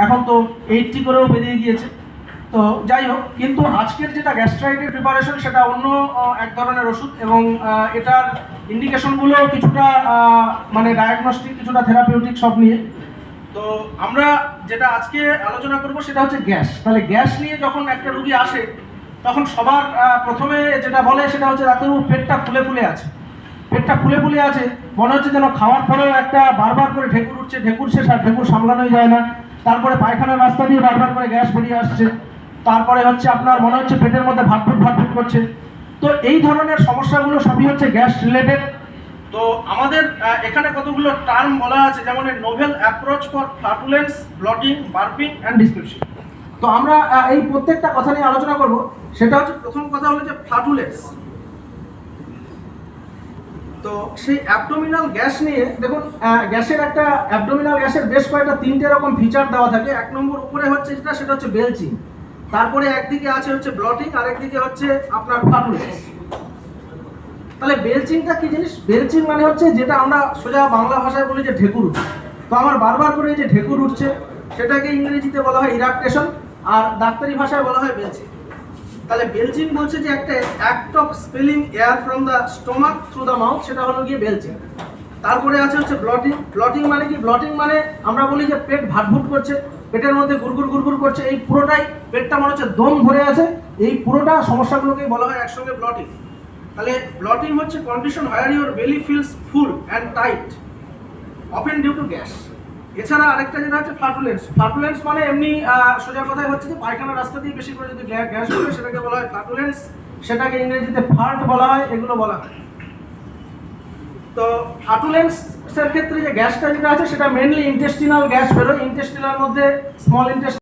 এখন তো 80 করেও বেরিয়ে গিয়েছে। তো যাই হোক, কিন্তু আজকের যেটা গ্যাস্ট্রাইটের প্রিপারেশন সেটা অন্য এক ধরনের ওষুধ, এবং এটার ইন্ডিকেশনগুলো কিছুটা মানে ডায়াগনস্টিক, কিছুটা থেরাপিউটিক সব নিয়ে। তো আমরা যেটা আজকে আলোচনা করব সেটা হচ্ছে গ্যাস। তাহলে গ্যাস নিয়ে যখন একটা রুগী আসে তখন সবার প্রথমে যেটা বলে সেটা হচ্ছে ডাক্তারবাবু পেটটা ফুলে ফুলে আছে, পেটটা ফুলে ফুলে আছে, মনে হচ্ছে যেন খাওয়ার পরেও একটা বারবার করে ঢেকুর উঠছে, ঢেকুর শেষ আর ঢেকুর সামলানোই যায় না। তারপরে পায়খানার রাস্তা দিয়ে বারবার করে গ্যাস বেরিয়ে আসছে। তারপরে হচ্ছে আপনার মনে হচ্ছে পেটের মধ্যে ভাটফুট ভাটফুট করছে। তো এই ধরনের সমস্যাগুলো সবই হচ্ছে গ্যাস রিলেটেড। তো আমাদের এখানে কতগুলো টার্ম বলা আছে, যেমন novel approach for flatulence, bloating, burping and dyspepsia. তো আমরা এই প্রত্যেকটা কথা নিয়ে আলোচনা করব। সেটা হচ্ছে, প্রথম কথা হলো যে ফ্লাটুলেন্স। তো সেই অ্যাবডোমিনাল গ্যাস নিয়ে দেখুন, গ্যাসের একটা অ্যাবডোমিনাল গ্যাসের বেশ কয়েকটা 3টে রকম ফিচার দেওয়া থাকে। এক নম্বর উপরে হচ্ছে সেটা হচ্ছে বেলচিং, তারপরে একদিকে আছে হচ্ছে ব্লটিং, আর একদিকে হচ্ছে আপনার ফ্লাটুলেন্স। তাহলে বেলচিংটা কি জিনিস? বেলচিং মানে হচ্ছে যেটা আমরা সোজা বাংলা ভাষায় বলি যে ঢেকুর উঠছে। তো আমার বারবার করে যে ঢেকুর উঠছে সেটাকে ইংরেজিতে বলা হয় ইরাকটেশন, আর ডাক্তারি ভাষায় বলা হয় বেলচিং। তাহলে বেলচিং বলছে যে একটা act of spelling air from the stomach through the mouth, সেটা হলো গিয়ে বেলচিং। তারপরে আছে হচ্ছে ব্লটিং। ব্লটিং মানে কি? ব্লটিং মানে আমরা বলি যে পেট ভাটভুট করছে, পেটের মধ্যে গুড়গুড় গুড়গুড় করছে, এই পুরোটাই পেটটা মনে হচ্ছে দম ধরে আছে, এই পুরোটা সমস্যাগুলোকেই বলা হয় একসঙ্গে ব্লটিং। তাহলে ব্লটিং হচ্ছে condition where your belly feels full and tight, often due to gas. এছাড়া আরেকটা যেটা হচ্ছে ফ্লাটুলেন্স। ফ্লাটুলেন্স মানে এমনি সোজা কথায় হচ্ছে যে পায়খানার রাস্তা দিয়ে বেশি করে যদি গ্যাস করে সেটাকে বলা হয় ফ্লাটুলেন্স, সেটাকে ইংরেজিতে ফার্ট বলা হয়, এগুলো বলা হয়। তো ফ্লাটুলেন্সের ক্ষেত্রে যে গ্যাসটা যেটা আছে সেটা মেনলি ইন্টেস্টিনাল গ্যাস বেরোয়। ইন্টেস্টিনাল মধ্যে স্মল ইন্টেস্টিন